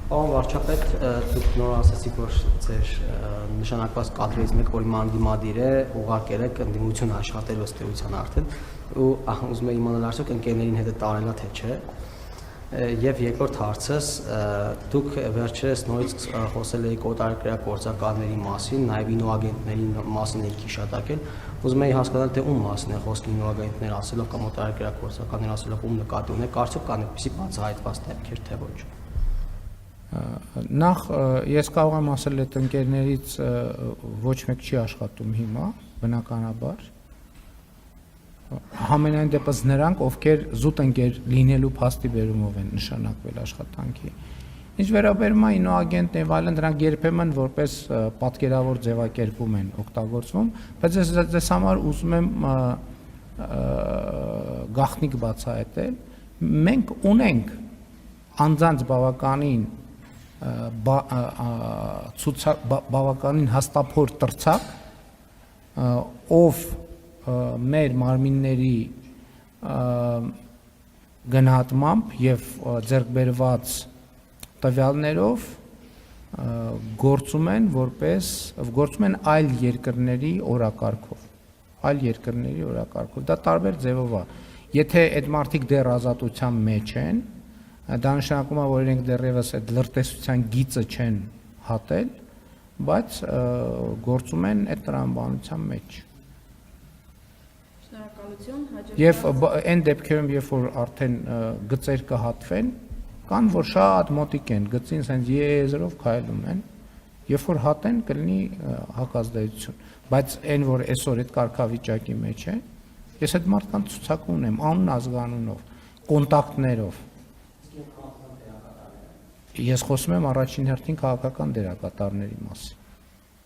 Պարոն վարչապետ, դուք նոր ասացիք, որ ձեր նշանակված կադրերից մեկը, որի մանդիմադիր է, ուղարկել եք ընդդիմություն աշխատելու ըստ էության արդեն, ու ուզում եմ իմանալ արդյոք ընկերներին հետ տարելա թե չէ։ Եվ երկրորդ հարցս, դուք վերջերս նորից խոսել եք օտարերկրյա գործարարների մասին, նաև ինոագենտների մասին եք հիշատակել, ուզում եի հասկանալ, թե ում մասին է խոսքը ինոագենտներ ասելով կամ օտարերկրյա գործարարներ ասելով ում նկատի ունեք, արդյոք կան այդպիսի բացահայտված դեպքեր, թե ոչ։ Նախ ես կարող եմ ասել այդ ընկերներից ոչ մեկ չի աշխատում հիմա, բնականաբար, համենայն դեպս նրանք, ովքեր զուտ ընկեր լինելու փաստի բերումով են նշանակվել աշխատանքի։ Ինչ վերաբերում է ինոագենտ եւ այլն, դրանք երբեմն որպես պատկերավոր ձևակերպում են օգտագործվում, բայց ես համար ուզում եմ գաղտնիք բացահայտել, մենք ունենք անձանց բավականին հաստափոր տրցակ, ով մեր մարմինների գնահատմամբ եւ ձեռք բերված տվյալներով գործում են այլ երկրների օրակարգով, դա տարբեր ձևով է, եթե այդ մարդիկ դեռ ազատության մեջ են, դա նշանակում է, որ իրենք դեռևս այդ լրտեսության գիծը չեն հատել, բայց գործում են այդ տրամաբանության մեջ։ Եվ այն դեպքերում, երբ որ արդեն գծեր կհատվեն, կան, որ շատ մոտիկ են, գծին սենց եզրով քայլում են, երբ որ հատեն կլինի հակազդեցություն, բայց այն, որ այսօր այդ կարգավիճակի մեջ է, ես այդ մարդկանց ցուցակ ունեմ, անուն ազգանունով, կոնտակտներով։ Ես խոսում եմ առաջին հերթին քաղաքական դերակատարների մասին։